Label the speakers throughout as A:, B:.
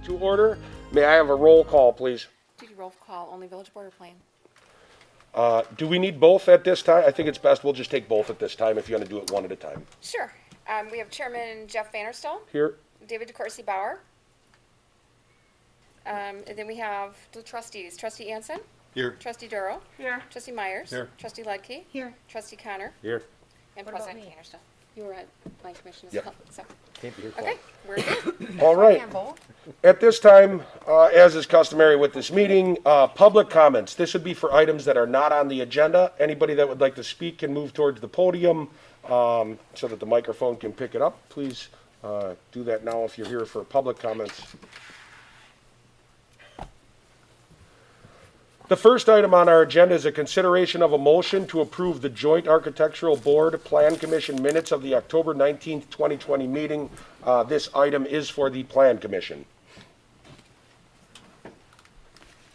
A: to order. May I have a roll call, please?
B: Duty roll call, only Village Board or Plan?
A: Do we need both at this time? I think it's best we'll just take both at this time if you want to do it one at a time.
B: Sure. We have Chairman Jeff Vanderstone,
A: Here.
B: David DeCourcy Boare. And then we have the trustees, Trustee Anson,
C: Here.
B: Trustee Duro,
D: Here.
B: Trustee Myers,
C: Here.
B: Trustee Ledke,
D: Here.
B: Trustee Connor,
A: Here.
B: and
D: What about
B: President
D: me?
B: Vanderstone. You were at Plan Commission as
A: Yep.
B: well, so,
A: Can't be here.
B: okay, we're good.
A: All right.
D: Can't vote.
A: At this time, as is customary with this meeting, public comments. This would be for items that are not on the agenda. Anybody that would like to speak can move towards the podium so that the microphone can pick it up. Please do that now if you're here for public comments. The first item on our agenda is a consideration of a motion to approve the Joint Architectural Board Plan Commission minutes of the October 19th, 2020 meeting. This item is for the Plan Commission.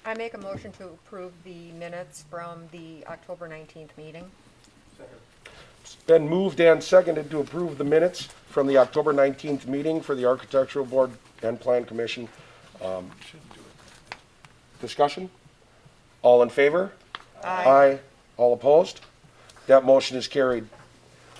D: I make a motion to approve the minutes from the October 19th meeting.
A: It's been moved and seconded to approve the minutes from the October 19th meeting for the Architectural Board and Plan Commission. Discussion? All in favor? Aye. All opposed? That motion is carried.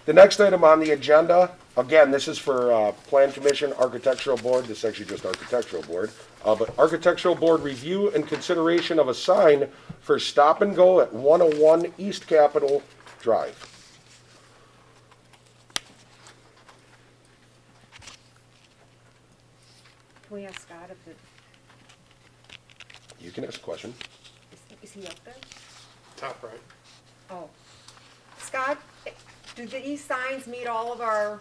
A: The next item on the agenda, again, this is for Plan Commission, Architectural Board. This is actually just Architectural Board. But Architectural Board review and consideration of a sign for stop and go at 101 East Capitol Drive.
D: Can we ask Scott if it,
A: You can ask a question.
D: is he up there?
C: Top right.
D: Oh. Scott, do these signs meet all of our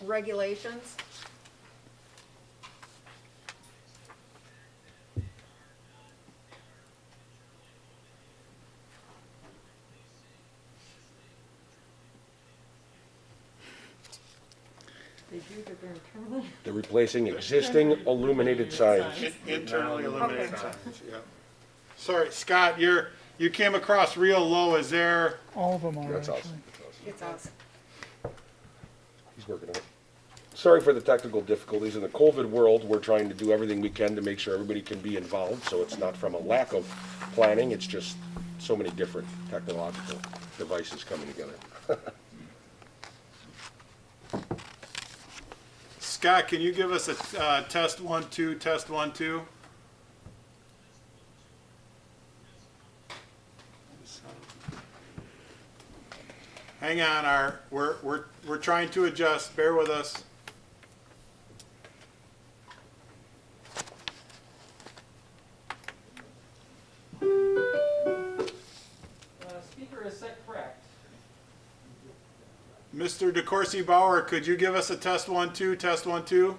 D: regulations? They do, but they're internally.
A: They're replacing existing illuminated signs.
C: Internally illuminated signs, yeah. Sorry, Scott, you came across real low. Is there,
E: All of them are
A: That's us.
E: actually.
D: It's us.
A: He's working on it. Sorry for the technical difficulties. In the COVID world, we're trying to do everything we can to make sure everybody can be involved. So it's not from a lack of planning, it's just so many different technological devices coming together.
C: Scott, can you give us a test 1, 2, test 1, 2? Hang on, we're trying to adjust. Bear with us.
F: Speaker is set correct.
C: Mr. DeCourcy Boare, could you give us a test 1, 2, test 1, 2?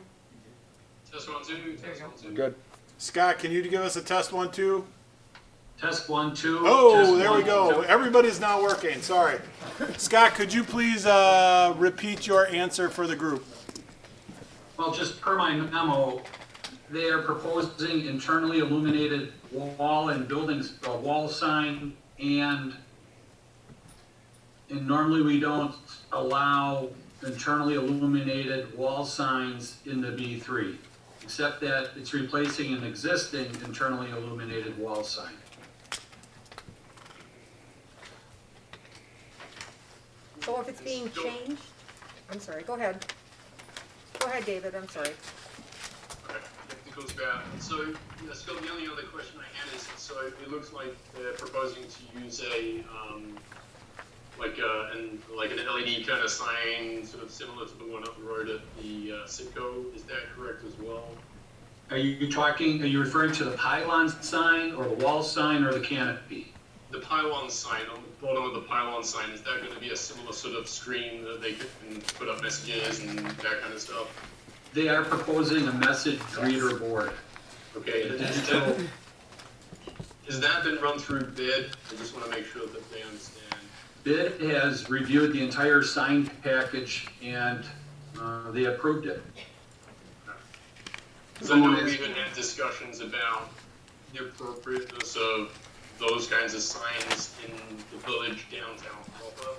G: Test 1, 2, test 1, 2.
A: Good.
C: Scott, can you give us a test 1, 2?
G: Test 1, 2.
C: Oh,
G: test
C: there we
G: 1,
C: go.
G: 2.
C: Everybody's not working. Sorry. Scott, could you please repeat your answer for the group?
G: Well, just per my memo, they are proposing internally illuminated wall and buildings, a wall sign, and normally we don't allow internally illuminated wall signs in the B3, except that it's replacing an existing internally illuminated wall sign.
D: So if it's being changed, I'm sorry, go ahead. Go ahead, David, I'm sorry.
G: It goes back. So, still the only other question I had is, so it looks like they're proposing to use a, like an LED kind of sign, sort of similar to the one up the road at the Citgo. Is that correct as well? Are you referring to the pylon sign or the wall sign or the canopy? The pylon sign, on the bottom of the pylon sign, is that going to be a similar sort of screen that they can put up messages and that kind of stuff? They are proposing a message reader board. Okay, has that been run through bid? I just want to make sure that they understand. Bid has reviewed the entire sign package and they approved it. Because I know we even had discussions about the appropriateness of those kinds of signs in the village downtown proper.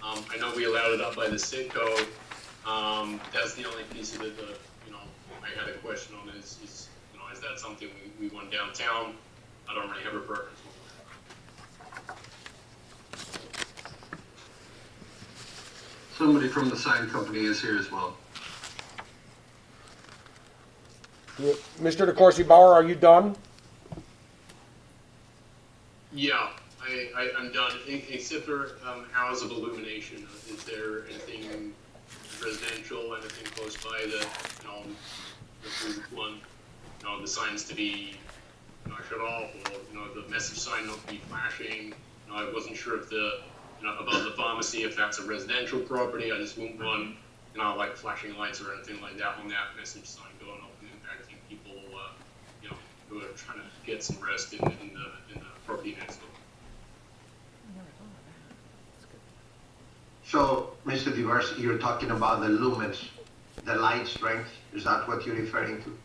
G: I know we allowed it up by the Citgo. That's the only piece of it that, I had a question on is, is that something we want downtown? I don't really have a preference.
E: Somebody from the sign company is here as well.
A: Mr. DeCoursey Boare, are you done?
G: Yeah, I'm done, except for hours of illumination. Is there anything residential, anything close by that, if we want, the signs to be, shut off, or, the message sign not be flashing? I wasn't sure if about the pharmacy, if that's a residential property. I just wouldn't want, like flashing lights or anything like that on that message sign going up and impacting people, who are trying to get some rest in the property next door.
H: So, Mr. Divers, you're talking about the lumens, the light strength, is that what you're referring to?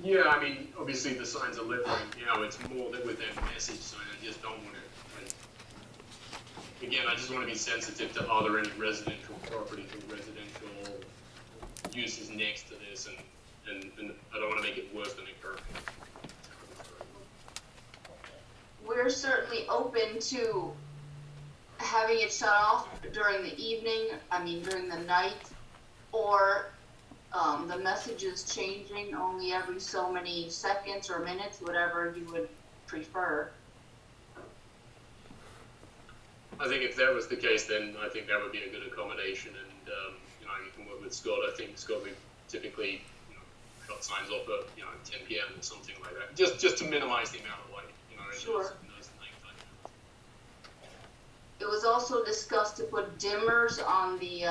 G: Yeah, I mean, obviously the signs are lit, it's more that with that message sign, I just don't want to, again, I just want to be sensitive to are there any residential properties or residential uses next to this, and I don't want to make it worse than it currently is.
I: We're certainly open to having it shut off during the evening, during the night, or the messages changing only every so many seconds or minutes, whatever you would prefer.
G: I think if that was the case, then I think that would be a good accommodation, and you can work with Scott. I think Scott would typically shut signs off at 10 p.m. or something like that, just to minimize the amount of light.
I: Sure.
G: In those nighttime hours.
I: It was also discussed to put dimmers on the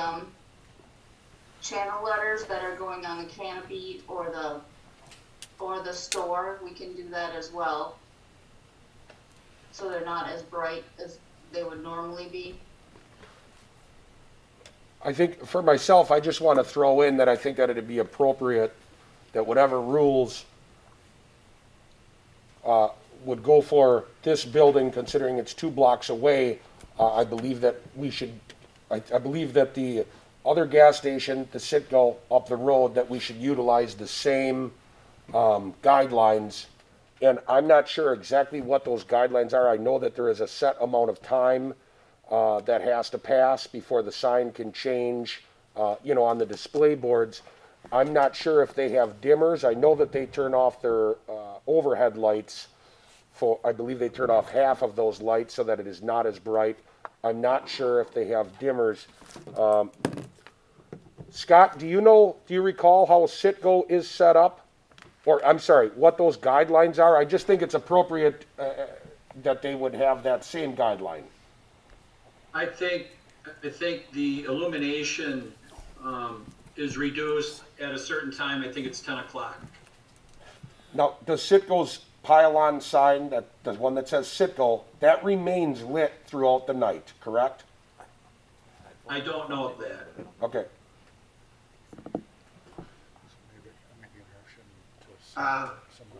I: channel letters that are going on the canopy or the store. We can do that as well, so they're not as bright as they would normally be.
A: I think for myself, I just want to throw in that I think that it'd be appropriate that whatever rules would go for this building, considering it's 2 blocks away, I believe that we should, I believe that the other gas station, the Citgo up the road, that we should utilize the same guidelines. And I'm not sure exactly what those guidelines are. I know that there is a set amount of time that has to pass before the sign can change, on the display boards. I'm not sure if they have dimmers. I know that they turn off their overhead lights. I believe they turn off half of those lights so that it is not as bright. I'm not sure if they have dimmers. Scott, do you recall how Citgo is set up? Or, I'm sorry, what those guidelines are? I just think it's appropriate that they would have that same guideline.
F: I think the illumination is reduced at a certain time. I think it's 10 o'clock.
A: Now, does Citgo's pylon sign, the one that says Citgo, that remains lit throughout the night, correct?
F: I don't know of that.
A: Okay.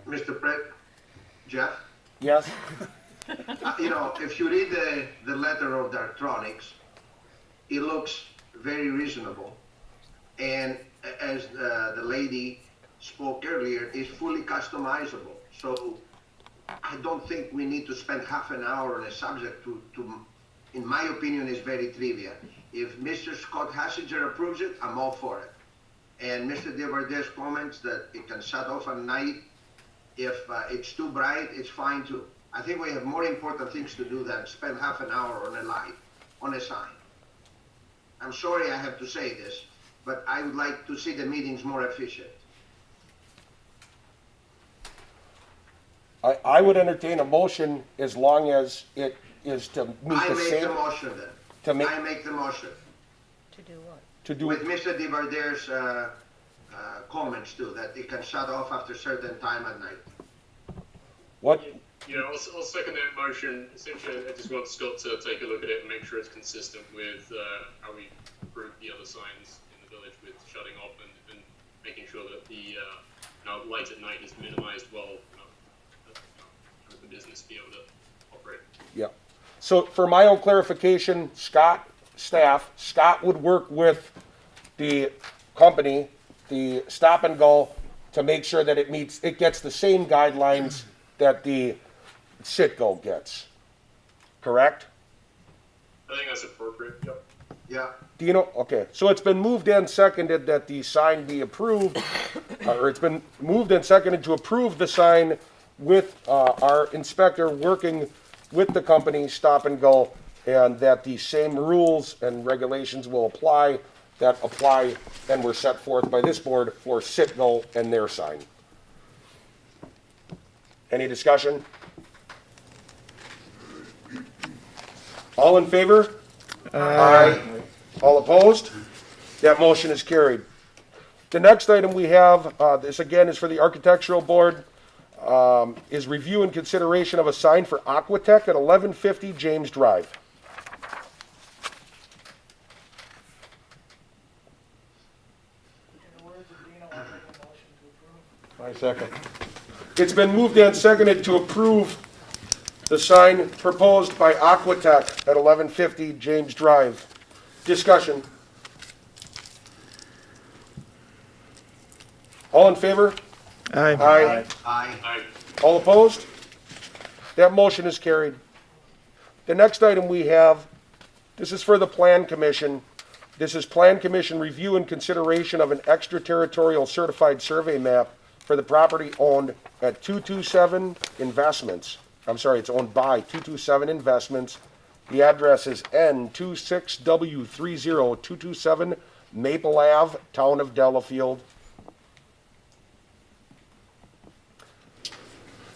H: Mr. Pratt, Jeff,
A: Yes?
H: if you read the letter of the electronics, it looks very reasonable. And as the lady spoke earlier, it's fully customizable. So I don't think we need to spend half an hour on a subject to in my opinion, is very trivial. If Mr. Scott Hassinger approves it, I'm all for it. And Mr. DeVarde's comments that it can shut off at night, if it's too bright, it's fine too. I think we have more important things to do than spend half an hour on a light, on a sign. I'm sorry I have to say this, but I would like to see the meetings more efficient.
A: I would entertain a motion as long as it is to meet
H: I
A: the
H: make
A: same.
H: the motion then.
A: To make,
H: I make the motion.
D: To do what?
A: to do,
H: With Mr. DeVarde's comments too, that it can shut off after a certain time at night.
A: what,
G: Yeah, I'll second that motion. Essentially, I just want Scott to take a look at it and make sure it's consistent with how we approve the other signs in the village with shutting off and making sure that the light at night is minimized while the business be able to operate.
A: yeah. So for my own clarification, Scott would work with the company, the Stop and Go, to make sure that it gets the same guidelines that the Citgo gets. Correct?
G: I think that's appropriate, yep.
H: Yeah,
A: Do you know, okay, so it's been moved and seconded that the sign be approved, or it's been moved and seconded to approve the sign with our inspector working with the company Stop and Go, and that the same rules and regulations will apply that apply and were set forth by this board for Citgo and their sign. Any discussion? All in favor? Aye. All opposed? That motion is carried. The next item we have, this again is for the Architectural Board, is review and consideration of a sign for Aquatech at 1150 James Drive.
C: I second.
A: It's been moved and seconded to approve the sign proposed by Aquatech at 1150 James Drive. Discussion. All in favor?
J: Aye.
A: Aye.
H: aye.
G: Aye.
A: All opposed? That motion is carried. The next item we have, this is for the Plan Commission. This is Plan Commission review and consideration of an extraterritorial certified survey map for the property owned at 227 Investments. I'm sorry, it's owned by 227 Investments. The address is N26 W30227 Maple Ave, Town of Delafield.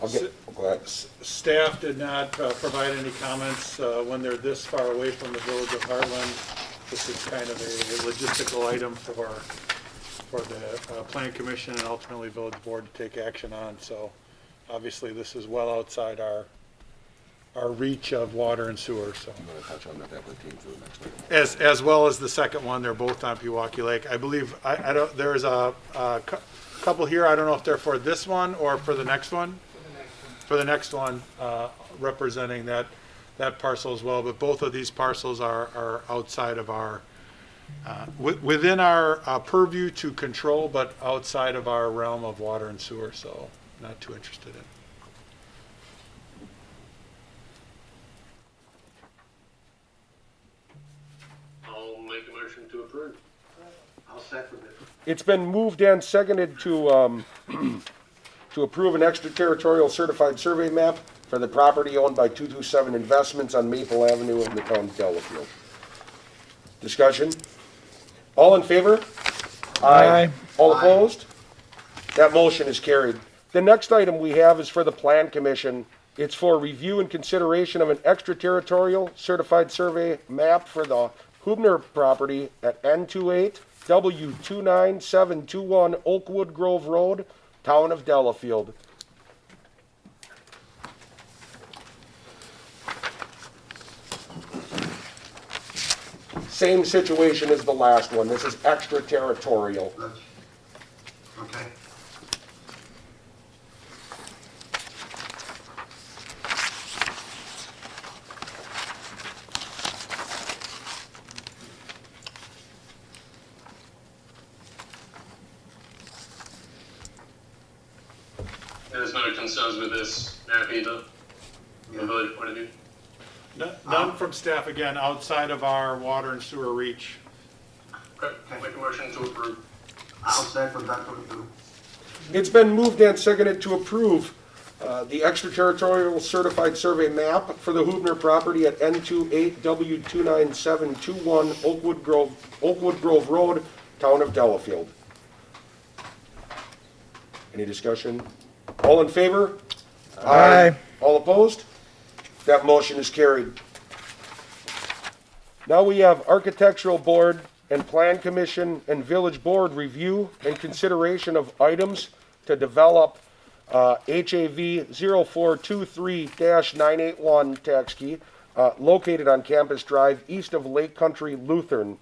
A: Go ahead.
C: Staff did not provide any comments when they're this far away from the village of Heartland. This is kind of a logistical item for the Plan Commission and ultimately Village Board to take action on. So obviously this is well outside our reach of water and sewer, so. As well as the second one, they're both on Pewaukee Lake. I believe, I don't, there's a couple here, I don't know if they're for this one or for the next one. For the next one, representing that parcel as well, but both of these parcels are outside of our, within our purview to control, but outside of our realm of water and sewer, so not too interested in.
G: I'll make a motion to approve.
H: I'll second it.
A: It's been moved and seconded to approve an extraterritorial certified survey map for the property owned by 227 Investments on Maple Avenue in the town of Delafield. Discussion? All in favor?
J: Aye.
A: All opposed? That motion is carried. The next item we have is for the Plan Commission. It's for review and consideration of an extraterritorial certified survey map for the Hubner property at N28 W29721 Oakwood Grove Road, Town of Delafield. Same situation as the last one. This is extraterritorial.
H: That's, okay.
G: There's no concerns with this map either, from the village point of view?
C: None from staff, again, outside of our water and sewer reach.
G: Okay, make a motion to approve.
H: I'll second that one too.
A: It's been moved and seconded to approve the extraterritorial certified survey map for the Hubner property at N28W29721 Oakwood Grove Road, Town of Delafield. Any discussion? All in favor?
J: Aye.
A: All opposed? That motion is carried. Now we have Architectural Board and Plan Commission and Village Board review and consideration of items to develop HAV 0423-981 tax key located on Campus Drive east of Lake Country Lutheran.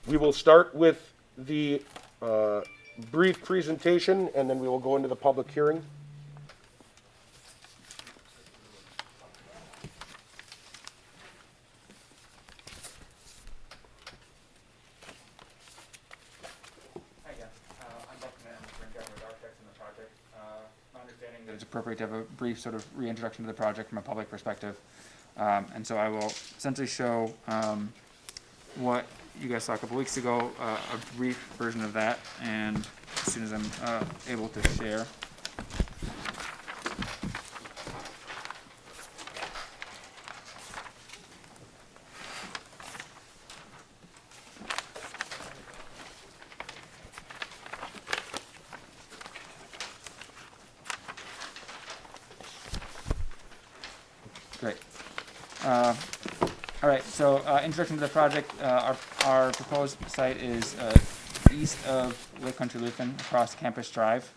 A: We will start with the brief presentation and then we will go into the public hearing.
K: that it's appropriate to have a brief sort of reintroduction to the project from a public perspective. And so I will essentially show what you guys saw a couple weeks ago, a brief version of that, and as soon as I'm able to share. Great. All right, so introduction to the project. Our proposed site is east of Lake Country Lutheran across Campus Drive.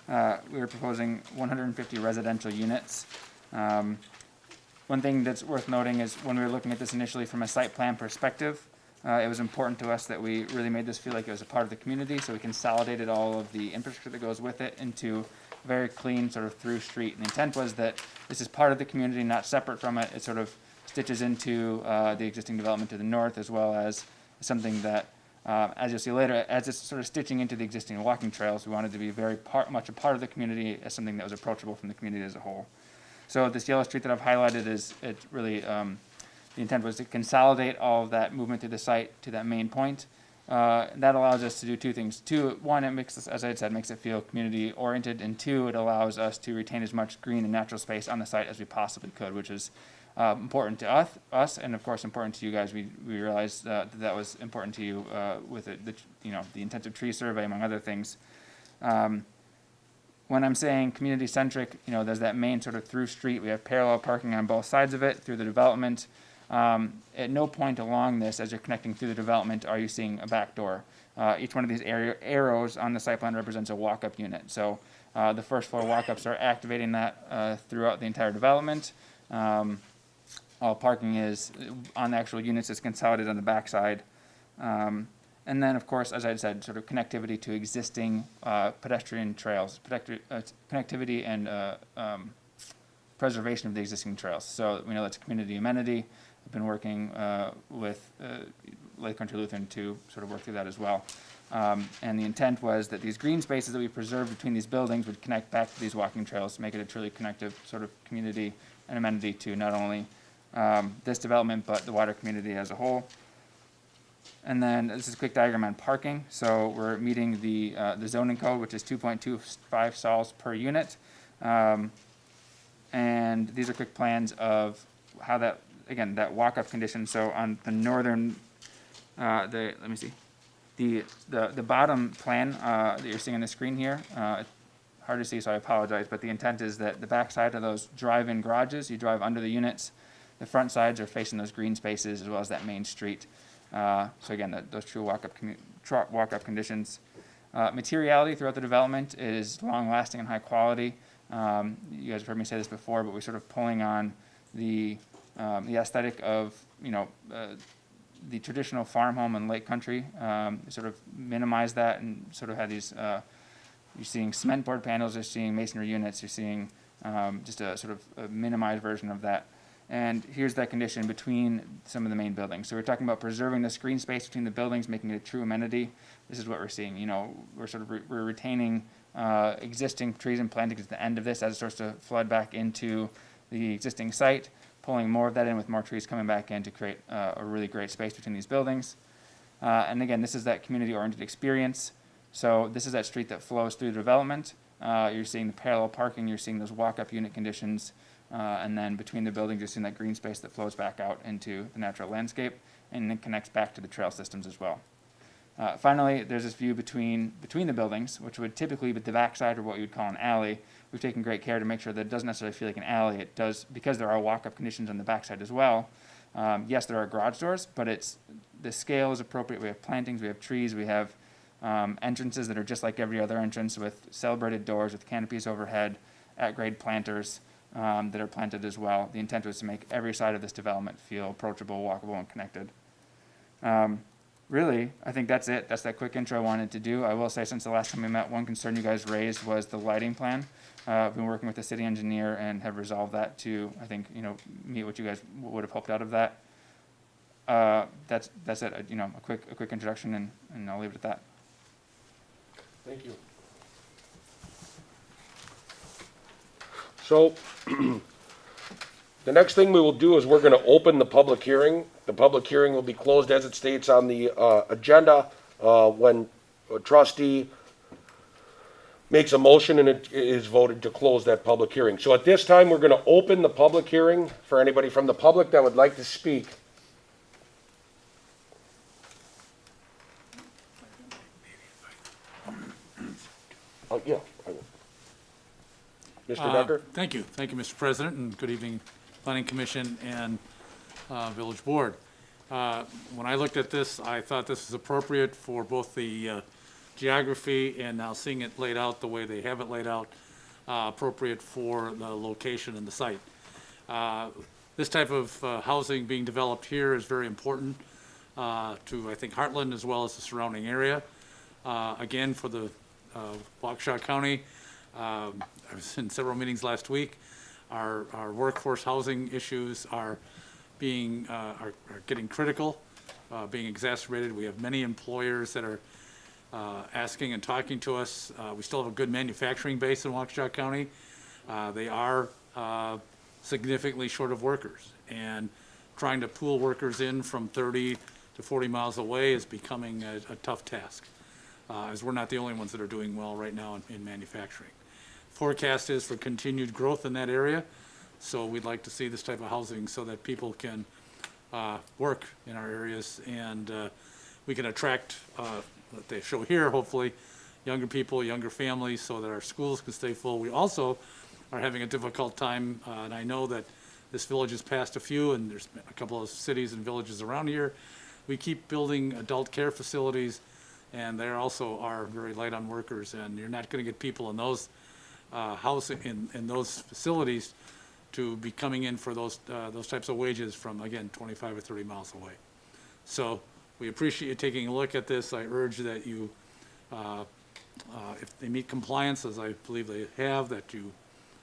K: We are proposing 150 residential units. One thing that's worth noting is when we were looking at this initially from a site plan perspective, it was important to us that we really made this feel like it was a part of the community, so we consolidated all of the infrastructure that goes with it into a very clean sort of through street. And the intent was that this is part of the community, not separate from it. It sort of stitches into the existing development to the north, as well as something that, as you'll see later, as it's sort of stitching into the existing walking trails, we wanted to be very much a part of the community as something that was approachable from the community as a whole. So this yellow street that I've highlighted is, it's really, the intent was to consolidate all of that movement through the site to that main point. That allows us to do two things. One, it makes us, as I had said, makes it feel community oriented, and two, it allows us to retain as much green and natural space on the site as we possibly could, which is important to us, and of course important to you guys. We realized that was important to you with the intensive tree survey, among other things. When I'm saying community centric, there's that main sort of through street. We have parallel parking on both sides of it through the development. At no point along this, as you're connecting through the development, are you seeing a back door. Each one of these arrows on the site plan represents a walk-up unit. So the first floor walk-ups are activating that throughout the entire development. All parking is on the actual units is consolidated on the back side. And then, of course, as I said, sort of connectivity to existing pedestrian trails, connectivity and preservation of the existing trails. So we know that's a community amenity. I've been working with Lake Country Lutheran to sort of work through that as well. And the intent was that these green spaces that we preserved between these buildings would connect back to these walking trails to make it a truly connective sort of community and amenity to not only this development, but the wider community as a whole. And then this is a quick diagram on parking. So we're meeting the zoning code, which is 2.25 stalls per unit. And these are quick plans of how that, again, that walk-up condition. So on the northern, let me see, the bottom plan that you're seeing on the screen here, hard to see, so I apologize, but the intent is that the back side of those drive-in garages, you drive under the units. The front sides are facing those green spaces as well as that main street. So again, those true walk-up conditions. Materiality throughout the development is long-lasting and high quality. You guys have heard me say this before, but we're sort of pulling on the aesthetic of the traditional farm home and lake country. Sort of minimize that and sort of have these. You're seeing cement board panels. You're seeing masonry units. You're seeing just a sort of a minimized version of that. And here's that condition between some of the main buildings. So we're talking about preserving the screen space between the buildings, making it a true amenity. This is what we're seeing. We're sort of we're retaining existing trees and plantings at the end of this as it starts to flood back into the existing site, pulling more of that in with more trees coming back in to create a really great space between these buildings. And again, this is that community-oriented experience. So this is that street that flows through the development. You're seeing the parallel parking. You're seeing those walk-up unit conditions. And then between the buildings, you're seeing that green space that flows back out into the natural landscape and then connects back to the trail systems as well. Finally, there's this view between the buildings, which would typically be the backside or what you would call an alley. We've taken great care to make sure that it doesn't necessarily feel like an alley. It does, because there are walk-up conditions on the backside as well. Yes, there are garage doors, but the scale is appropriate. We have plantings, we have trees, we have entrances that are just like every other entrance with celebrated doors, with canopies overhead, at-grade planters. That are planted as well. The intent was to make every side of this development feel approachable, walkable, and connected. Really, I think that's it. That's that quick intro I wanted to do. I will say, since the last time we met, one concern you guys raised was the lighting plan. I've been working with the city engineer and have resolved that to, I think, meet what you guys would have hoped out of that. That's it. A quick introduction, and I'll leave it at that.
A: Thank you. So, the next thing we will do is we're gonna open the public hearing. The public hearing will be closed as it states on the, agenda, when a trustee makes a motion and it is voted to close that public hearing. So at this time, we're gonna open the public hearing for anybody from the public that would like to speak. Oh, yeah. I will. Mr. Decker?
L: Thank you, Mr. President, and good evening, Planning Commission and Village Board. When I looked at this, I thought this was appropriate for both the geography and now seeing it laid out the way they have it laid out, appropriate for the location and the site. This type of housing being developed here is very important to, I think, Heartland as well as the surrounding area. Again, for the Waukesha County, I was in several meetings last week. Our workforce housing issues are being are getting critical, being exacerbated. We have many employers that are asking and talking to us. We still have a good manufacturing base in Waukesha County. They are significantly short of workers, and trying to pool workers in from 30 to 40 miles away is becoming a tough task, as we're not the only ones that are doing well right now in manufacturing. Forecast is for continued growth in that area, so we'd like to see this type of housing so that people can work in our areas, and we can attract, what they show here, hopefully, younger people, younger families, so that our schools can stay full. We also are having a difficult time, and I know that this village has passed a few, and there's a couple of cities and villages around here. We keep building adult care facilities, and they also are very light on workers, and you're not going to get people in those housing in those facilities to be coming in for those types of wages from, again, 25 or 30 miles away. So we appreciate you taking a look at this. I urge that you, if they meet compliance, as I believe they have, that you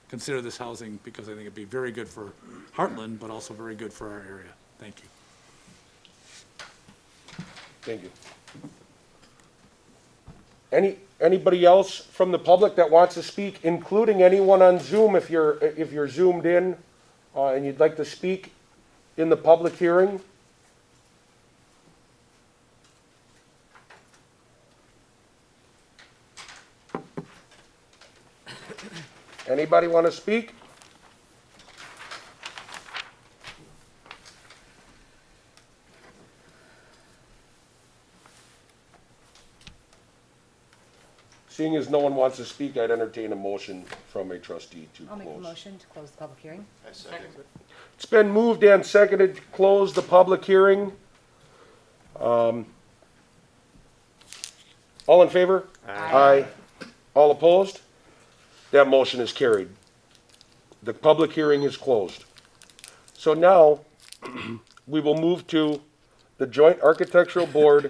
L: consider this housing, because I think it'd be very good for Heartland, but also very good for our area. Thank you.
A: Thank you. Anybody else from the public that wants to speak, including anyone on Zoom, if you're zoomed in, and you'd like to speak in the public hearing? Anybody want to speak? Seeing as no one wants to speak, I'd entertain a motion from a trustee to close.
M: I'll make a motion to close the public hearing.
A: It's been moved and seconded to close the public hearing. All in favor? Aye. All opposed? That motion is carried. The public hearing is closed. So now, we will move to the Joint Architectural Board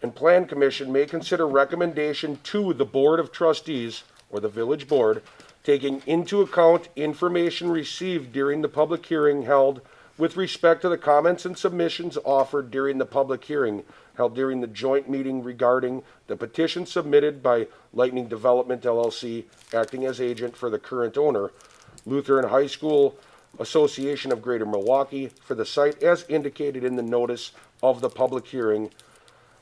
A: and Plan Commission may consider recommendation to the Board of Trustees, or the Village Board, taking into account information received during the public hearing held with respect to the comments and submissions offered during the public hearing held during the joint meeting regarding the petition submitted by Lightning Development LLC, acting as agent for the current owner, Lutheran High School Association of Greater Milwaukee, for the site as indicated in the notice of the public hearing,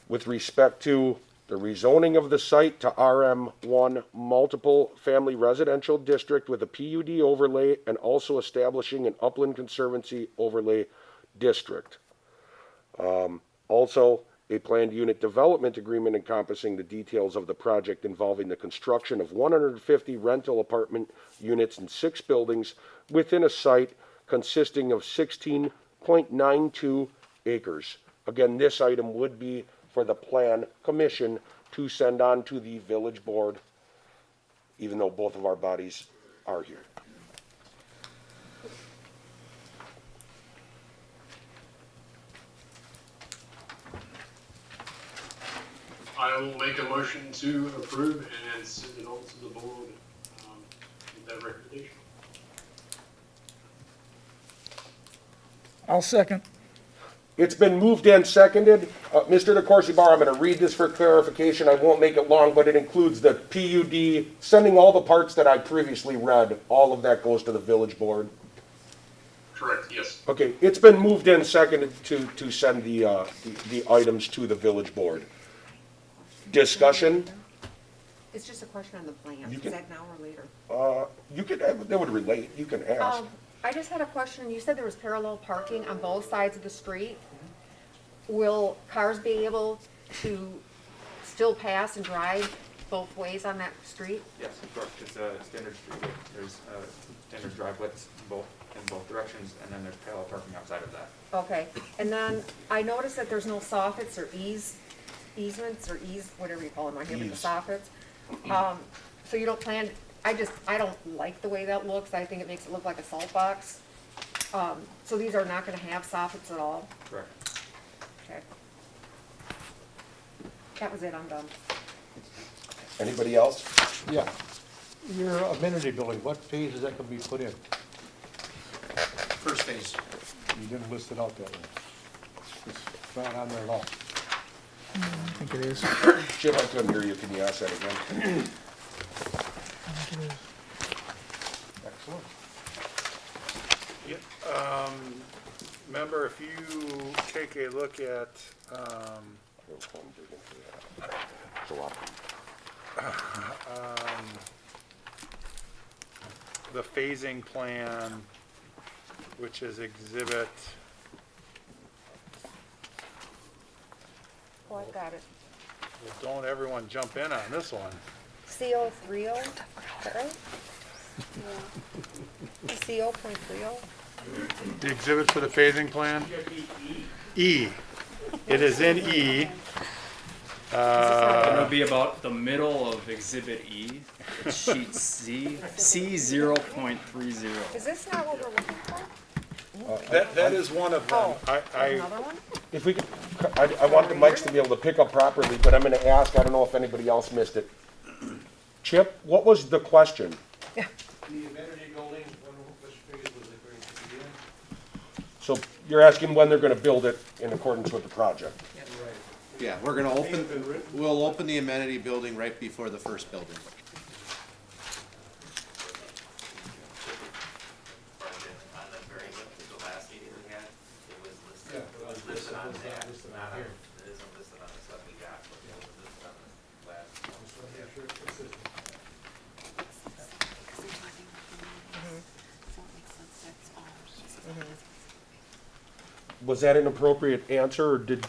A: with respect to the rezoning of the site to RM1 multiple family residential district with a PUD overlay, and also establishing an upland conservancy overlay district. Also, a planned unit development agreement encompassing the details of the project involving the construction of 150 rental apartment units in 6 buildings within a site consisting of 16.92 acres. Again, this item would be for the Plan Commission to send on to the Village Board, even though both of our bodies are here.
G: I will make a motion to approve and send it on to the board with that recommendation.
J: I'll second.
A: It's been moved and seconded. Mr. DeCoursey-Bar, I'm going to read this for clarification. I won't make it long, but it includes the PUD, sending all the parts that I previously read. All of that goes to the village board.
G: Correct, yes.
A: Okay, it's been moved and seconded to send the items to the village board. Discussion?
D: It's just a question on the plan.
A: You
D: Is
A: can-
D: that now or later?
A: You could, that would relate. You can ask.
D: I just had a question. You said there was parallel parking on both sides of the street. Will cars be able to still pass and drive both ways on that street?
K: Yes, of course, it's a standard street, there's standard drive widths in both directions, and then there's parallel parking outside of that.
D: Okay, and then I noticed that there's no soffits or easements or whatever you call them on here, but the
A: Ease.
D: soffits. So you don't plan, I don't like the way that looks. I think it makes it look like a salt box. So these are not gonna have soffits at all?
K: Correct.
D: Okay. That was it, I'm done.
A: Anybody else?
N: Yeah. Your amenity building, what phase is that gonna be put in?
H: First phase.
N: You didn't list it out that way. It's not on there at all.
J: I think it is.
A: Jim, I couldn't hear you. Can you ask that again?
N: Excellent.
C: Remember, if you take a look at, the phasing plan, which is exhibit,
D: Oh, I got it.
C: well, don't everyone jump in on this one.
D: CO 30, is that right? CO .30?
C: The exhibit for the phasing plan? E. It is in E.
O: It'll be about the middle of Exhibit E, it's sheet C 0.30.
D: Is this not what we're looking for?
C: That is one of them.
D: Oh, there's another one?
A: If we could, I want the mics to be able to pick up properly, but I'm gonna ask, I don't know if anybody else missed it. Chip, what was the question?
N: The amenity building, which phase was it going to be in?
A: So you're asking when they're gonna build it in accordance with the project?
P: Yeah, we're gonna we'll open the amenity building right before the first building.
Q: On the very, the last meeting we had, it was listed, it was listed on that, it isn't listed on the stuff we got, but it was listed on the last.
A: Was that an appropriate answer, or did,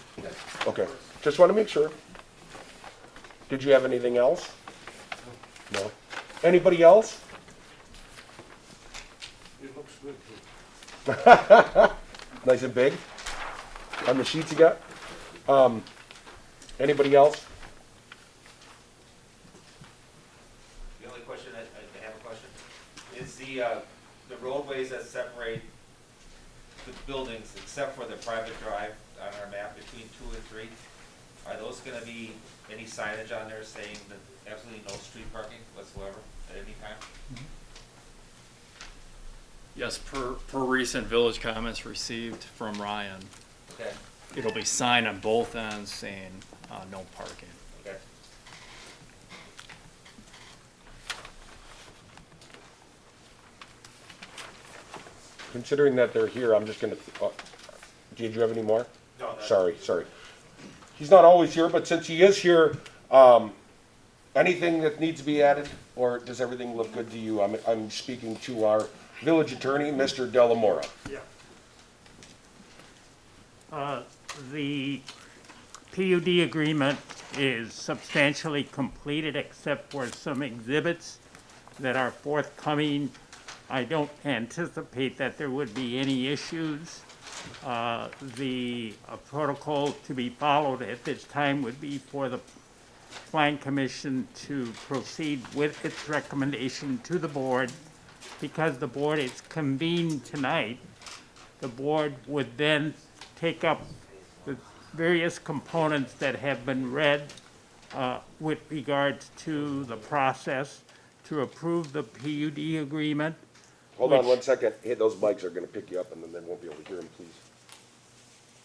A: okay, just wanna make sure. Did you have anything else? No. Anybody else?
N: It looks good.
A: Nice and big on the sheets you got? Anybody else?
Q: The only question, I have a question, is the roadways that separate the buildings, except for the private drive on our map between 2 and 3, are those gonna be any signage on there saying that absolutely no street parking whatsoever at any time?
O: Yes, per recent village comments received from Ryan,
Q: Okay,
O: it'll be signed on both ends saying, no parking.
Q: okay.
A: Considering that they're here, I'm just gonna, did you have any more?
Q: No, that's-
A: Sorry. He's not always here, but since he is here, anything that needs to be added, or does everything look good to you? I'm speaking to our village attorney, Mr. Delamora.
R: The PUD agreement is substantially completed except for some exhibits that are forthcoming. I don't anticipate that there would be any issues. The protocol to be followed at this time would be for the Plan Commission to proceed with its recommendation to the board. Because the board is convened tonight, the board would then take up the various components that have been read with regards to the process to approve the PUD agreement.
A: Hold on one second. Hey, those mics are gonna pick you up and then they won't be able to hear him, please.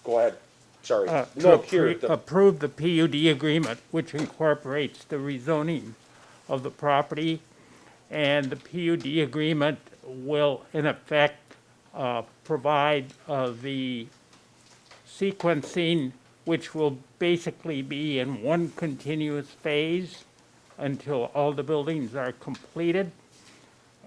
A: Go ahead. Sorry.
R: to
A: No, here,
R: approve the PUD agreement, which incorporates the rezoning of the property. And the PUD agreement will, in effect, provide the sequencing, which will basically be in one continuous phase until all the buildings are completed.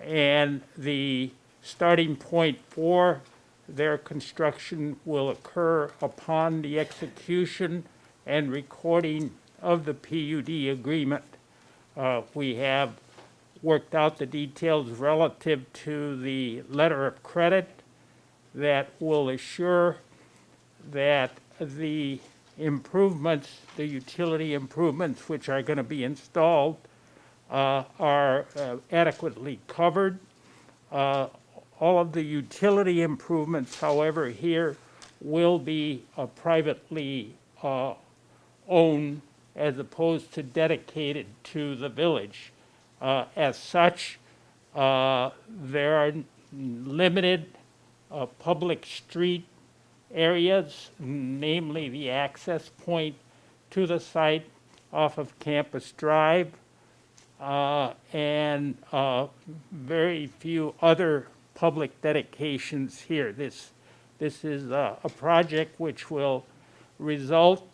R: And the starting point for their construction will occur upon the execution and recording of the PUD agreement. We have worked out the details relative to the letter of credit that will assure that the improvements, the utility improvements which are going to be installed are adequately covered. All of the utility improvements, however, here will be privately owned as opposed to dedicated to the village. As such, there are limited public street areas, namely the access point to the site off of Campus Drive, and very few other public dedications here. This is a project which will result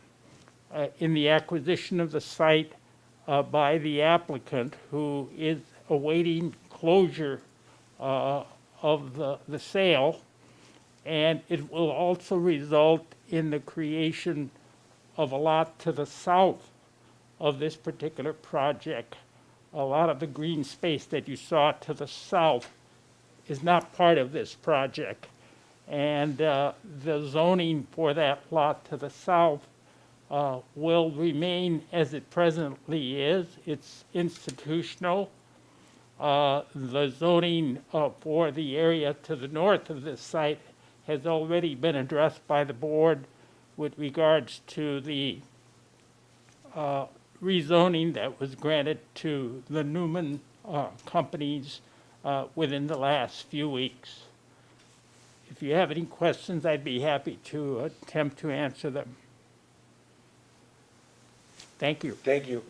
R: in the acquisition of the site by the applicant, who is awaiting closure of the sale, and it will also result in the creation of a lot to the south of this particular project. A lot of the green space that you saw to the south is not part of this project, and the zoning for that lot to the south will remain as it presently is. It's institutional. The zoning for the area to the north of this site has already been addressed by the board with regards to the rezoning that was granted to the Newman companies within the last few weeks. If you have any questions, I'd be happy to attempt to answer them. Thank you.
A: Thank you.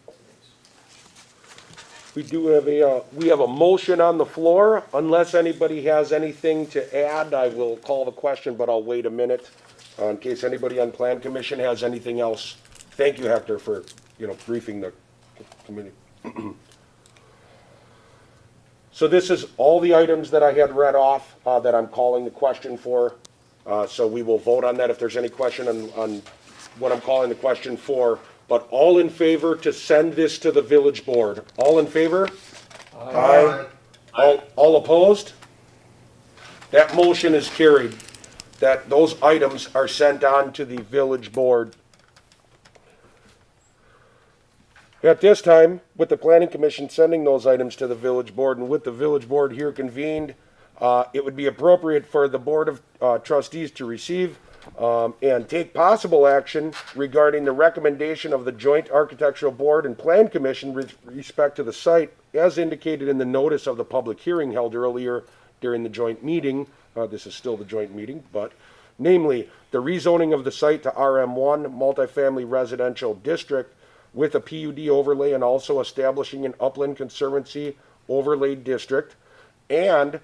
A: We do have a motion on the floor. Unless anybody has anything to add, I will call the question, but I'll wait a minute in case anybody on Plan Commission has anything else. Thank you, Hector, for, briefing the committee. So this is all the items that I had read off that I'm calling the question for. So we will vote on that if there's any question on what I'm calling the question for. But all in favor to send this to the village board? All in favor? Aye. All opposed? That motion is carried. That those items are sent on to the village board. At this time, with the Planning Commission sending those items to the village board and with the village board here convened, it would be appropriate for the Board of Trustees to receive and take possible action regarding the recommendation of the Joint Architectural Board and Plan Commission with respect to the site, as indicated in the notice of the public hearing held earlier during the joint meeting. This is still the joint meeting, but namely, the rezoning of the site to RM1 multifamily residential district with a PUD overlay and also establishing an upland conservancy overlay district, and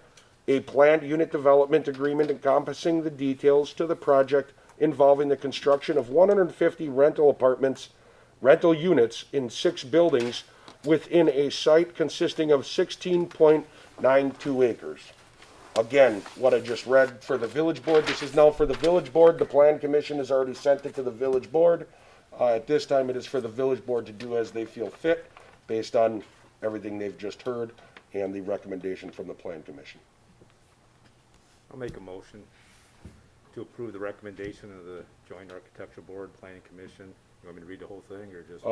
A: a planned unit development agreement encompassing the details to the project involving the construction of 150 rental units in 6 buildings within a site consisting of 16.92 acres. Again, what I just read for the village board, this is now for the village board. The Plan Commission has already sent it to the village board. At this time, it is for the village board to do as they feel fit based on everything they've just heard and the recommendation from the Plan Commission.
S: I'll make a motion to approve the recommendation of the Joint Architectural Board, Planning Commission. You want me to read the whole thing or just?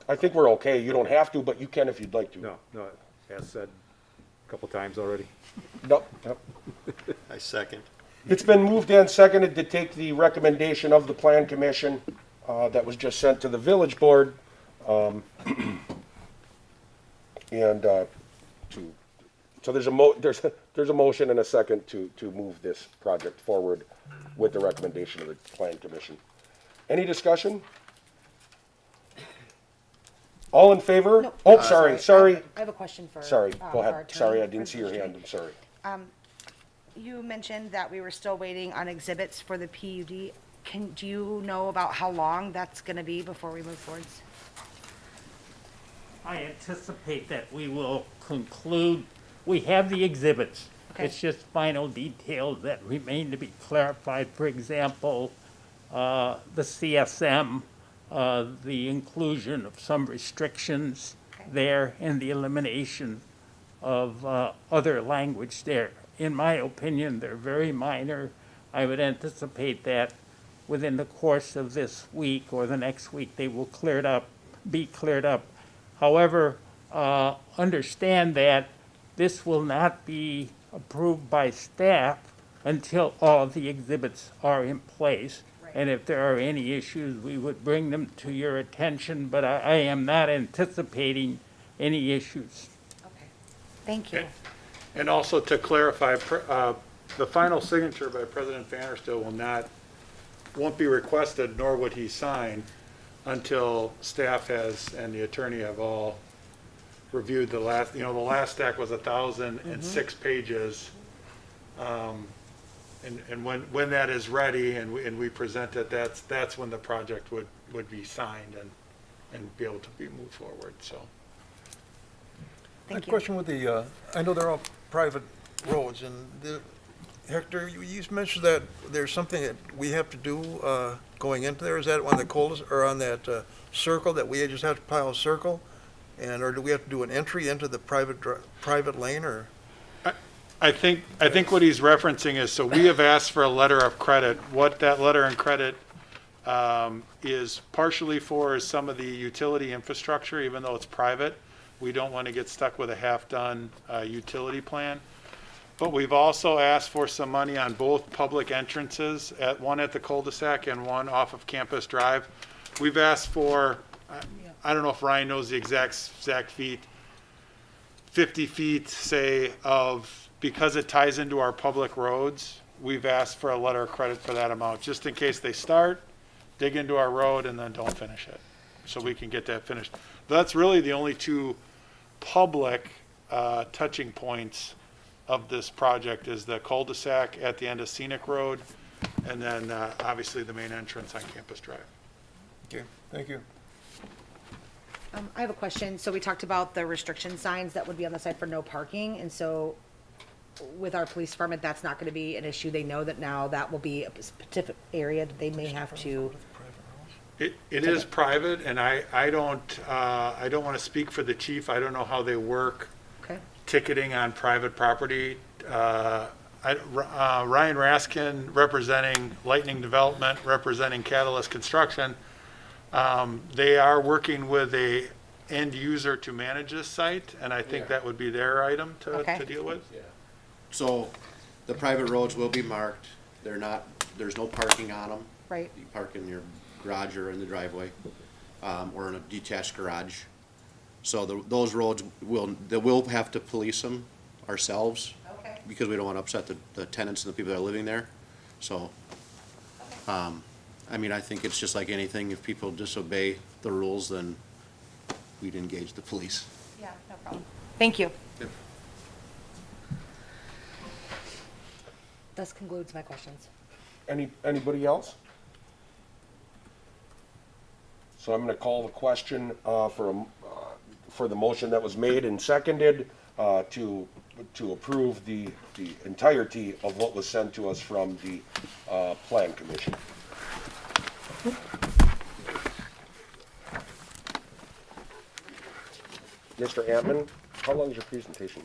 A: I think we're okay. You don't have to, but you can if you'd like to.
S: No, as said a couple times already.
A: Nope.
N: I second.
A: It's been moved and seconded to take the recommendation of the Plan Commission that was just sent to the village board so there's there's a motion and a second to move this project forward with the recommendation of the Plan Commission. Any discussion? All in favor?
M: No.
A: Oh, sorry.
M: I have a question for.
A: Sorry, go
M: our
A: ahead.
M: attorney
A: Sorry, I
M: for
A: didn't see
M: the
A: your hand.
M: district.
A: I'm sorry.
M: You mentioned that we were still waiting on exhibits for the PUD. Do you know about how long that's gonna be before we move forwards?
R: I anticipate that we will conclude, we have the exhibits.
M: Okay.
R: It's just final details that remain to be clarified. For example, the CSM, the inclusion of some restrictions there and the elimination of other language there. In my opinion, they're very minor. I would anticipate that within the course of this week or the next week, they will be cleared up. However, understand that this will not be approved by staff until all the exhibits are in place. And if there are any issues, we would bring them to your attention, but I am not anticipating any issues.
M: Okay, thank you.
C: And also to clarify, the final signature by President Vanderstill won't be requested, nor would he sign until staff and the attorney have all reviewed the last stack was 1,006 pages. And when that is ready and we present it, that's when the project would be signed and be able to be moved forward, so.
N: I have a question with the, I know they're all private roads, and Hector, you mentioned that there's something that we have to do going into there. Is that on the coldest, or on that circle, that we just have to pile a circle? Or do we have to do an entry into the private lane, or?
C: I think what he's referencing is, so we have asked for a letter of credit. What that letter of credit is partially for is some of the utility infrastructure, even though it's private. We don't want to get stuck with a half-done utility plan. But we've also asked for some money on both public entrances, one at the cul-de-sac and one off of Campus Drive. We've asked for, I don't know if Ryan knows the exact feet, 50 feet, say, because it ties into our public roads, we've asked for a letter of credit for that amount, just in case they start, dig into our road, and then don't finish it, so we can get that finished. That's really the only two public touching points of this project, is the cul-de-sac at the end of Scenic Road, and then obviously the main entrance on Campus Drive.
N: Okay, thank you.
M: I have a question. So we talked about the restriction signs that would be on the side for no parking, and so with our police department, that's not gonna be an issue. They know that now that will be a specific area that they may have to.
C: It is private, and I don't want to speak for the chief. I don't know how they work ticketing on private property. Ryan Raskin, representing Lightning Development, representing Catalyst Construction, they are working with a end user to manage this site, and I think that would be their item to deal with.
P: Yeah. So the private roads will be marked. There's no parking on them.
M: Right.
P: You park in your garage or in the driveway, or in a detached garage. So those roads we'll have to police them ourselves, because we don't want to upset the tenants and the people that are living there. So, I mean, I think it's just like anything. If people disobey the rules, then we'd engage the police.
M: Yeah, no problem. Thank you.
P: Yep.
M: This concludes my questions.
A: Anybody else? So I'm going to call the question for the motion that was made and seconded to approve the entirety of what was sent to us from the Plan Commission. Mr. Antman, how long is your presentation?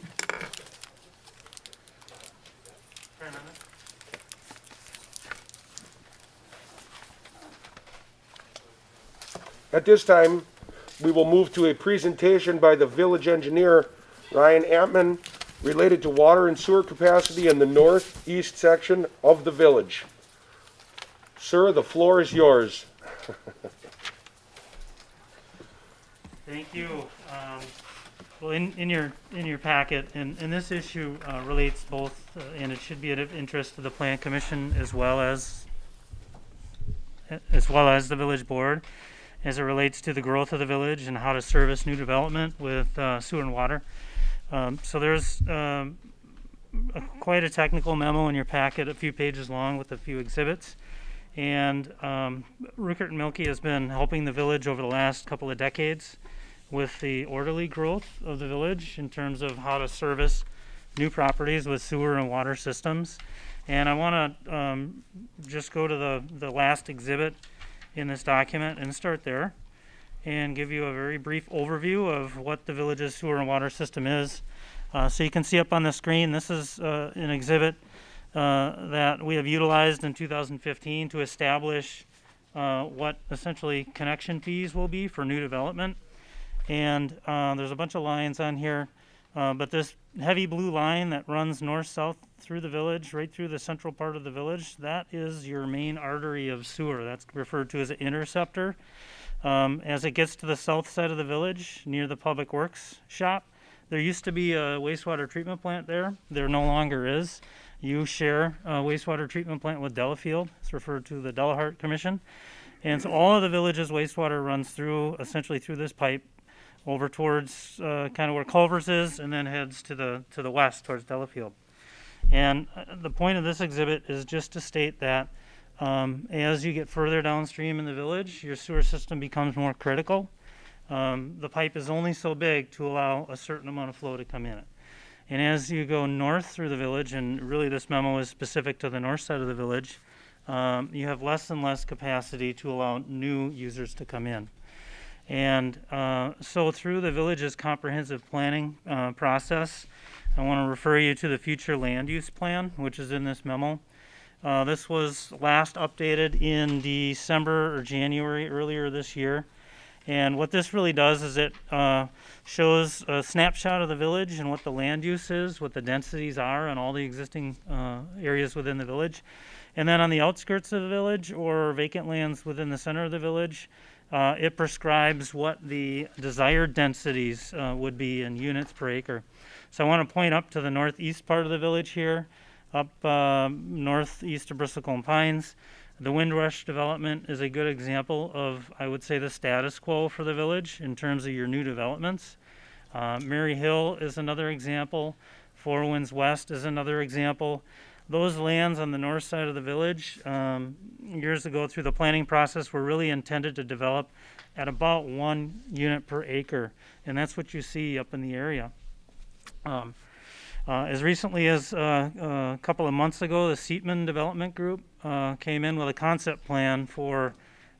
R: 10 minutes.
A: At this time, we will move to a presentation by the village engineer, Ryan Antman, related to water and sewer capacity in the northeast section of the village. Sir, the floor is yours.
R: Thank you.
T: Well, in your packet, and this issue relates both, and it should be of interest to the Plan Commission as well as the village board, as it relates to the growth of the village and how to service new development with sewer and water. So there's quite a technical memo in your packet, a few pages long with a few exhibits. And Ruckert and Milky has been helping the village over the last couple of decades with the orderly growth of the village in terms of how to service new properties with sewer and water systems. And I want to just go to the last exhibit in this document and start there and give you a very brief overview of what the village's sewer and water system is. So you can see up on the screen, this is an exhibit that we have utilized in 2015 to establish what essentially connection fees will be for new development. And there's a bunch of lines on here, but this heavy blue line that runs north-south through the village, right through the central part of the village, that is your main artery of sewer. That's referred to as an interceptor. As it gets to the south side of the village, near the Public Works shop, there used to be a wastewater treatment plant there. There no longer is. You share a wastewater treatment plant with Delafield. It's referred to the Delahart Commission. And so all of the village's wastewater runs through, essentially through this pipe, over towards kind of where Culver's is, and then heads to the west towards Delafield. And the point of this exhibit is just to state that as you get further downstream in the village, your sewer system becomes more critical. The pipe is only so big to allow a certain amount of flow to come in it. And as you go north through the village, and really this memo is specific to the north side of the village, you have less and less capacity to allow new users to come in. And so through the village's comprehensive planning process, I want to refer you to the future land use plan, which is in this memo. This was last updated in December or January earlier this year. And what this really does is it shows a snapshot of the village and what the land use is, what the densities are on all the existing areas within the village. And then on the outskirts of the village or vacant lands within the center of the village, it prescribes what the desired densities would be in units per acre. So I want to point up to the northeast part of the village here, up northeast of Bristlecone Pines. The Windrush development is a good example of, I would say, the status quo for the village in terms of your new developments. Mary Hill is another example. Four Winds West is another example. Those lands on the north side of the village, years ago through the planning process, were really intended to develop at about 1 unit per acre, and that's what you see up in the area. As recently as a couple of months ago, the Seatman Development Group came in with a concept plan for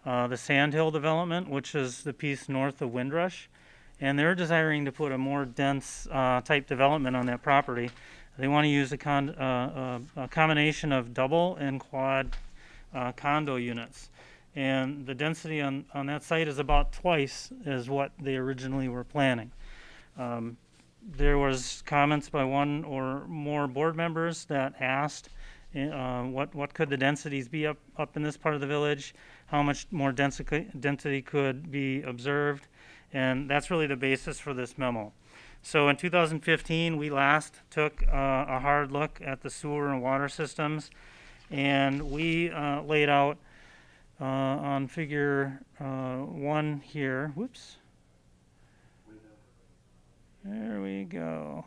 T: the Sandhill development, which is the piece north of Windrush, and they're desiring to put a more dense type development on that property. They want to use a combination of double and quad condo units. And the density on that site is about twice as what they originally were planning. There was comments by one or more board members that asked what could the densities be up in this part of the village, how much more density could be observed, and that's really the basis for this memo. So in 2015, we last took a hard look at the sewer and water systems, and we laid out on figure 1 here, whoops, there we go.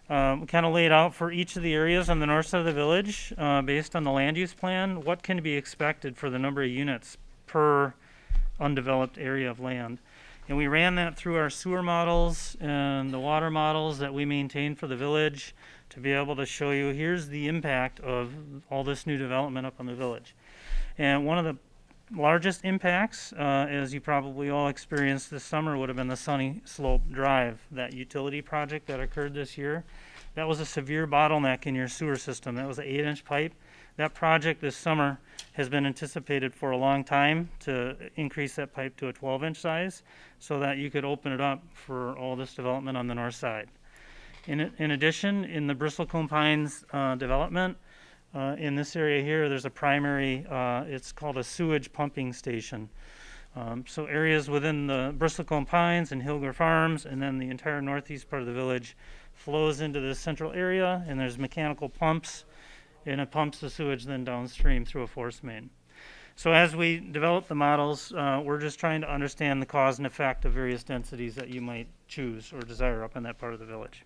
T: We kind of laid out for each of the areas on the north side of the village, based on the land use plan, what can be expected for the number of units per undeveloped area of land. And we ran that through our sewer models and the water models that we maintain for the village to be able to show you here's the impact of all this new development up on the village. And one of the largest impacts, as you probably all experienced this summer, would have been the Sunny Slope Drive, that utility project that occurred this year. That was a severe bottleneck in your sewer system. That was an 8-inch pipe. That project this summer has been anticipated for a long time to increase that pipe to a 12-inch size so that you could open it up for all this development on the north side. In addition, in the Bristlecone Pines development, in this area here, there's a primary, it's called a sewage pumping station. So areas within the Bristlecone Pines and Hilger Farms, and then the entire northeast part of the village flows into this central area, and there's mechanical pumps, and it pumps the sewage then downstream through a force main. So as we develop the models, we're just trying to understand the cause and effect of various densities that you might choose or desire up in that part of the village.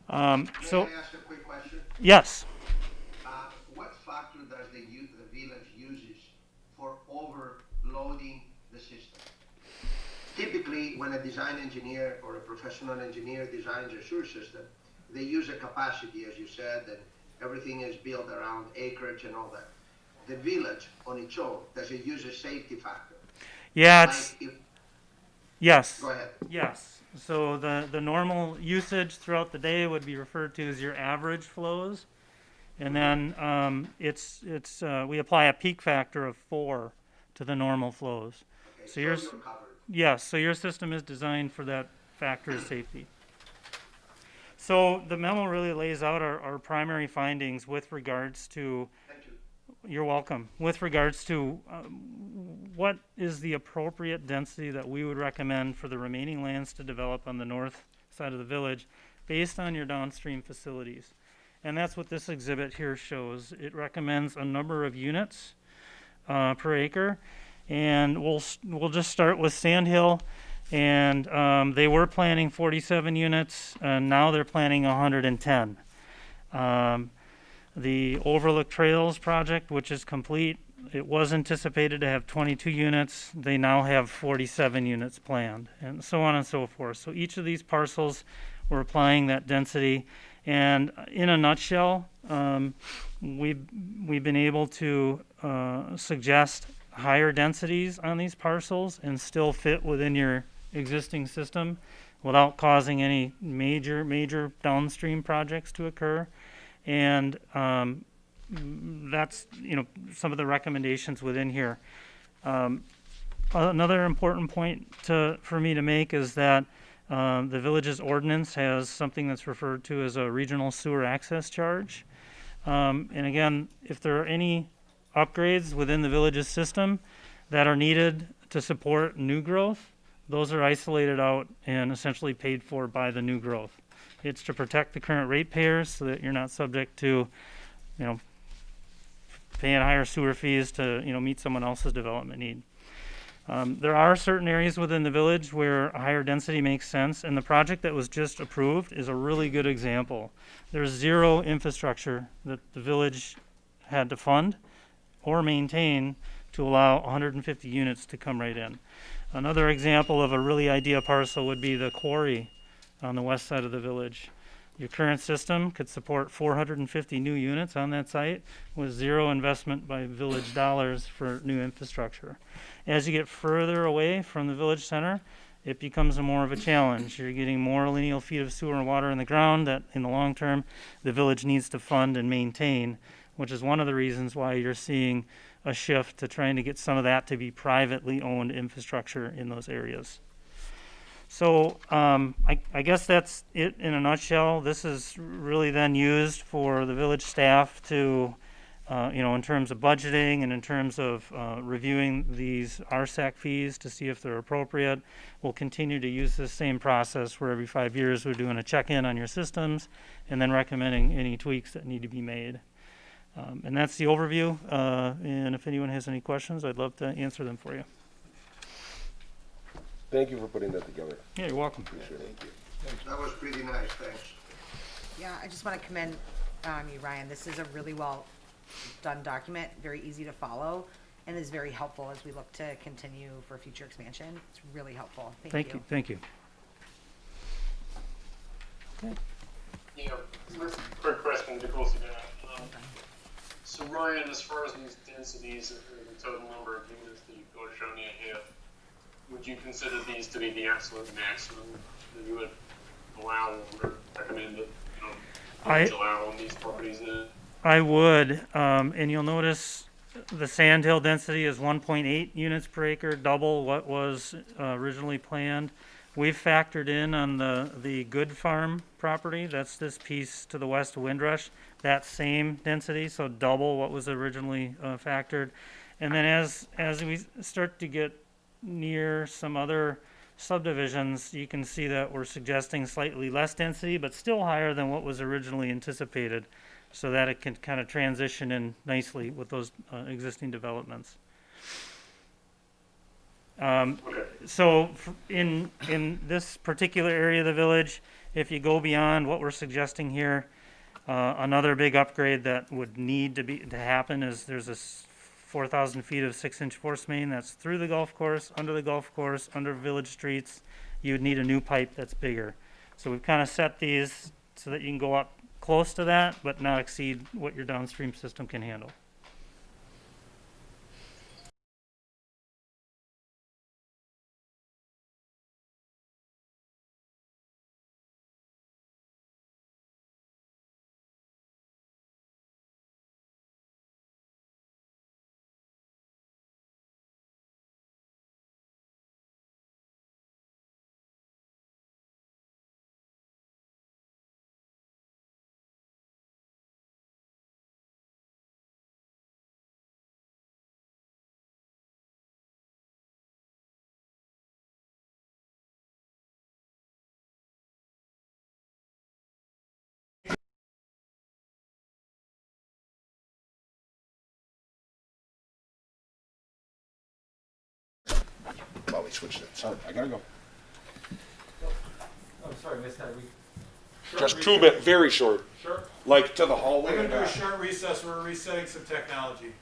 H: May I ask a quick question?
T: Yes.
H: What factor does the village uses for overloading the system? Typically, when a design engineer or a professional engineer designs a sewer system, they use a capacity, as you said, and everything is built around acreage and all that. The village on its own, does it use a safety factor?
T: Yeah, it's, yes.
H: Go ahead.
T: Yes. So the normal usage throughout the day would be referred to as your average flows. And then we apply a peak factor of 4 to the normal flows.
H: Okay,
T: so yours, yes, so your system is designed for that factor of safety. So the memo really lays out our primary findings with regards to, you're welcome, with regards to what is the appropriate density that we would recommend for the remaining lands to develop on the north side of the village based on your downstream facilities. And that's what this exhibit here shows. It recommends a number of units per acre, and we'll just start with Sand Hill, and they were planning 47 units, and now they're planning 110. The Overlook Trails project, which is complete, it was anticipated to have 22 units. They now have 47 units planned, and so on and so forth. So each of these parcels, we're applying that density. And in a nutshell, we've been able to suggest higher densities on these parcels and still fit within your existing system without causing any major downstream projects to occur. And that's, some of the recommendations within here. Another important point for me to make is that the village's ordinance has something that's referred to as a regional sewer access charge. And again, if there are any upgrades within the village's system that are needed to support new growth, those are isolated out and essentially paid for by the new growth. It's to protect the current ratepayers so that you're not subject to, paying higher sewer fees to, meet someone else's development need. There are certain areas within the village where a higher density makes sense, and the project that was just approved is a really good example. There's zero infrastructure that the village had to fund or maintain to allow 150 units to come right in. Another example of a really ideal parcel would be the quarry on the west side of the village. Your current system could support 450 new units on that site with zero investment by village dollars for new infrastructure. As you get further away from the village center, it becomes more of a challenge. You're getting more lineal feet of sewer and water in the ground that in the long term the village needs to fund and maintain, which is one of the reasons why you're seeing a shift to trying to get some of that to be privately owned infrastructure in those areas. So I guess that's it in a nutshell. This is really then used for the village staff to, in terms of budgeting and in terms of reviewing these RSAC fees to see if they're appropriate. We'll continue to use this same process where every 5 years we're doing a check-in on your systems and then recommending any tweaks that need to be made. And that's the overview. And if anyone has any questions, I'd love to answer them for you.
A: Thank you for putting that together.
T: Yeah, you're welcome.
A: Appreciate it. Thank you.
H: That was pretty nice, thanks.
M: Yeah, I just want to commend you, Ryan. This is a really well done document, very easy to follow, and is very helpful as we look to continue for future expansion. It's really helpful. Thank you.
T: Thank you. Okay.
G: Yeah, quick question to close it down. So Ryan, as far as these densities, the total number of units that you've got shown here, would you consider these to be the absolute maximum that you would allow or recommend that allow on these properties?
T: I would, and you'll notice the Sand Hill density is 1.8 units per acre, double what was originally planned. We've factored in on the Good Farm property, that's this piece to the west of Windrush, that same density, so double what was originally factored. And then as we start to get near some other subdivisions, you can see that we're suggesting slightly less density, but still higher than what was originally anticipated, so that it can kind of transition in nicely with those existing developments. So in this particular area of the village, if you go beyond what we're suggesting here, another big upgrade that would need to happen is there's a 4,000 feet of 6-inch force main that's through the golf course, under village streets. You would need a new pipe that's bigger. So we've kind of set these so that you can go up close to that, but not exceed what your downstream system can handle.
A: Well, we switched it. Sorry, I gotta go.
C: Oh, sorry, missed that.
A: Just 2 minutes, very short.
C: Sure.
A: Like to the hallway.
C: We're
A: and
C: gonna do a
A: back.
C: short recess. We're resetting some technology.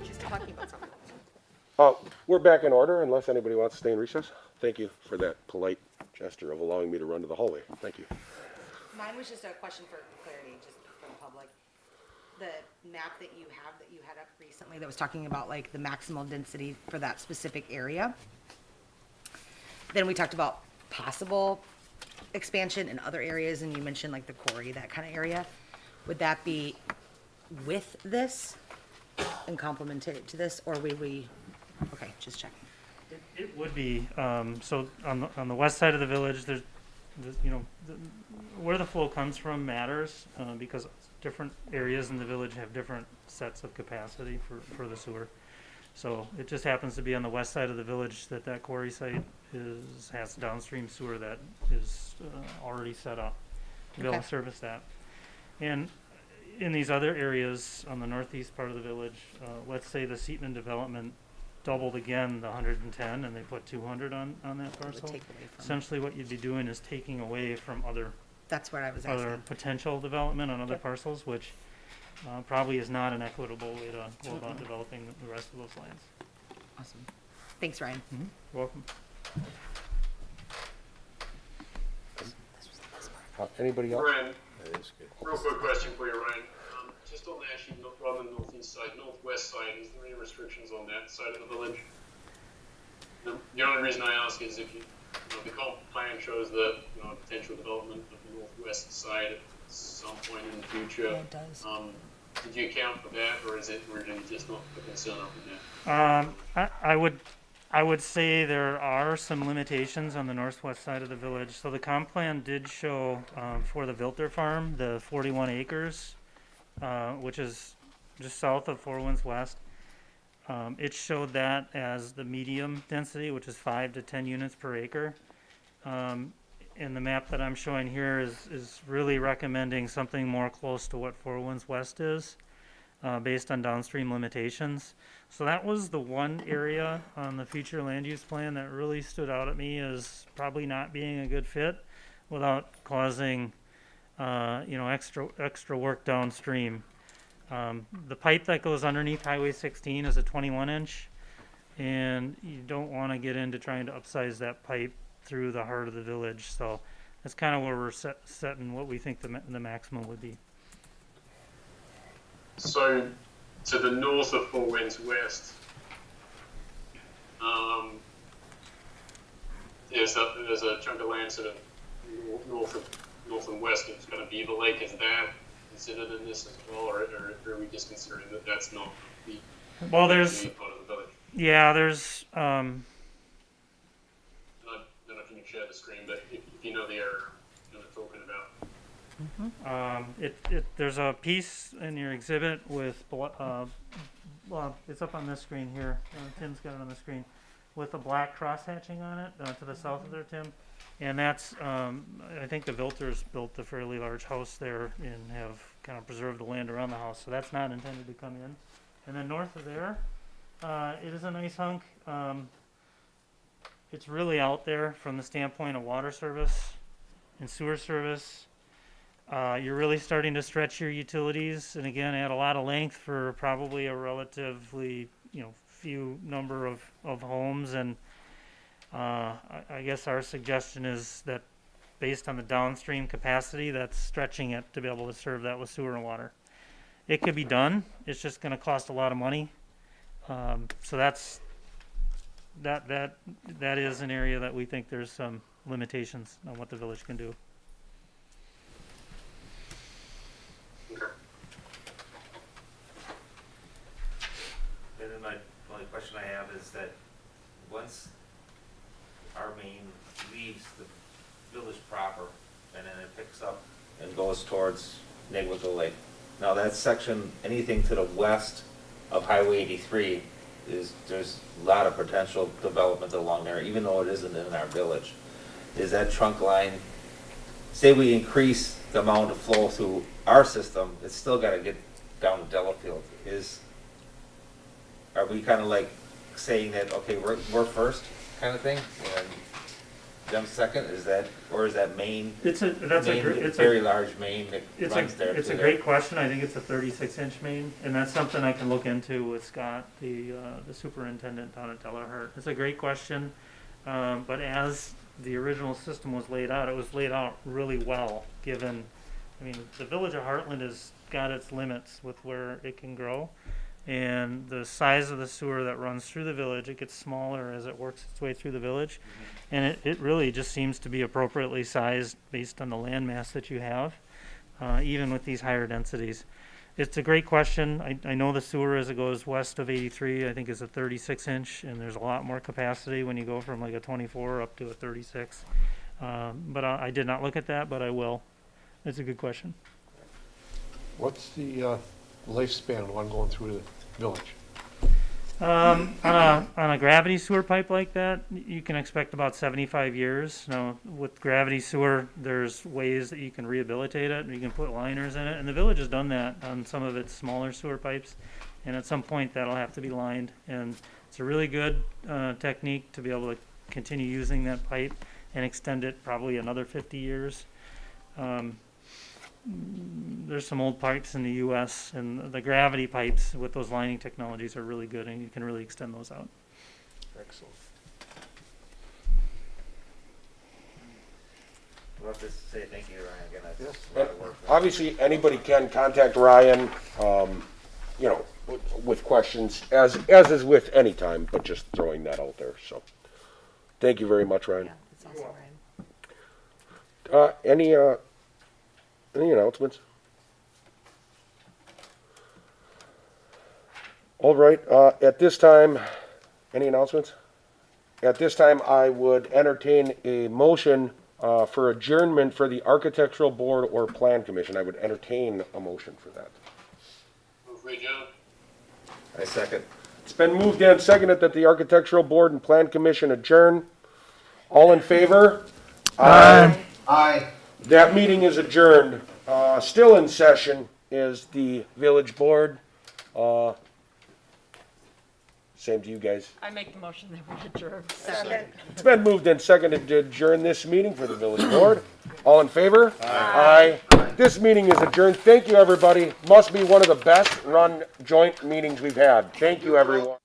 D: She's talking about something else.
A: We're back in order unless anybody wants to stay in recess. Thank you for that polite gesture of allowing me to run to the hallway. Thank you.
M: Mine was just a question for clarity, just for the public. The map that you had up recently that was talking about like the maximal density for that specific area. Then we talked about possible expansion in other areas, and you mentioned like the quarry, that kind of area. Would that be with this and complementary to this, or we, okay, just checking.
T: It would be, so on the west side of the village, there's you know, where the flow comes from matters, because different areas in the village have different sets of capacity for the sewer. So it just happens to be on the west side of the village that quarry site has downstream sewer that is already set up to be able to service that. And in these other areas on the northeast part of the village, let's say the Seatman development doubled again the 110 and they put 200 on that parcel. Essentially what you'd be doing is taking away from other
M: That's what I was asking.
T: other potential development on other parcels, which probably is not an equitable way to go about developing the rest of those lands.
M: Awesome. Thanks, Ryan.
T: You're welcome.
A: Anybody else?
G: Ryan, real quick question for you, Ryan. Just on the actually rather than northeast side, northwest side, is there any restrictions on that side of the village? The only reason I ask is if the comp plan shows that potential development of the northwest side at some point in the future.
M: Yeah, it does.
G: Did you account for that, or is it really just not a concern up in there?
T: I would say there are some limitations on the northwest side of the village. So the comp plan did show, for the Vilter Farm, the 41 acres, which is just south of Four Winds West. It showed that as the medium density, which is 5 to 10 units per acre. And the map that I'm showing here is really recommending something more close to what Four Winds West is, based on downstream limitations. So that was the one area on the future land use plan that really stood out at me as probably not being a good fit without causing, extra work downstream. The pipe that goes underneath Highway 16 is a 21-inch, and you don't want to get into trying to upsize that pipe through the heart of the village. So that's kind of where we're setting what we think the maximum would be.
G: So, to the north of Four Winds West, there's a chunk of land sort of north and west of kind of Beaver Lake. Is that considered in this as well, or are we just considering that that's not the
T: Well, there's
G: part of the village?
T: yeah, there's
G: I don't know if you can share the screen, but if you know the area you're talking about.
T: there's a piece in your exhibit with well, it's up on this screen here. Tim's got it on the screen with a black cross hatching on it to the south of there, Tim. And that's, I think the Vilters built a fairly large house there and have kind of preserved the land around the house. So that's not intended to come in. And then north of there, it is a nice hunk. It's really out there from the standpoint of water service and sewer service. You're really starting to stretch your utilities, and again, add a lot of length for probably a relatively, few number of homes. And I guess our suggestion is that based on the downstream capacity, that's stretching it to be able to serve that with sewer and water. It could be done. It's just going to cost a lot of money. So that is an area that we think there's some limitations on what the village can do.
Q: And then my only question I have is that once our main leaves the village proper and then it picks up and goes towards Negligible Lake. Now that section, anything to the west of Highway 83, there's a lot of potential development along there, even though it isn't in our village. Is that trunk line, say we increase the amount of flow through our system, it's still got to get down to Delafield. Are we kind of like saying that, okay, we're first kind of thing, and them second? Is that, or is that main? It's a very large main that runs there.
T: It's a great question. I think it's a 36-inch main, and that's something I can look into with Scott, the superintendent down at Delaware. It's a great question, but as the original system was laid out, it was laid out really well. Given, the village of Heartland has got its limits with where it can grow. And the size of the sewer that runs through the village, it gets smaller as it works its way through the village. And it really just seems to be appropriately sized based on the land mass that you have, even with these higher densities. It's a great question. I know the sewer as it goes west of 83, I think is a 36-inch, and there's a lot more capacity when you go from like a 24 up to a 36. But I did not look at that, but I will. It's a good question.
U: What's the lifespan of one going through the village?
T: On a gravity sewer pipe like that, you can expect about 75 years. Now, with gravity sewer, there's ways that you can rehabilitate it, and you can put liners in it, and the village has done that on some of its smaller sewer pipes, and at some point that'll have to be lined, and it's a really good technique to be able to continue using that pipe and extend it probably another 50 years. There's some old pipes in the U.S. and the gravity pipes with those lining technologies are really good, and you can really extend those out.
U: Excellent.
Q: We'll have to say thank you, Ryan, again. That's
U: Yes.
Q: a lot of work.
A: Obviously, anybody can contact Ryan, with questions, as is with any time, but just throwing that out there. So, thank you very much, Ryan.
M: It's also Ryan.
A: Any announcements? All right, at this time, any announcements? At this time, I would entertain a motion for adjournment for the Architectural Board or Plan Commission. I would entertain a motion for that.
G: Move for adjourn.
Q: I second.
A: It's been moved and seconded that the Architectural Board and Plan Commission adjourn. All in favor?
H: Aye. Aye.
A: That meeting is adjourned. Still in session is the village board. Same to you guys.
B: I make the motion that we adjourn.
M: Second.
A: It's been moved and seconded to adjourn this meeting for the village board. All in favor? Aye. This meeting is adjourned. Thank you, everybody. Must be one of the best run joint meetings we've had. Thank you, everyone.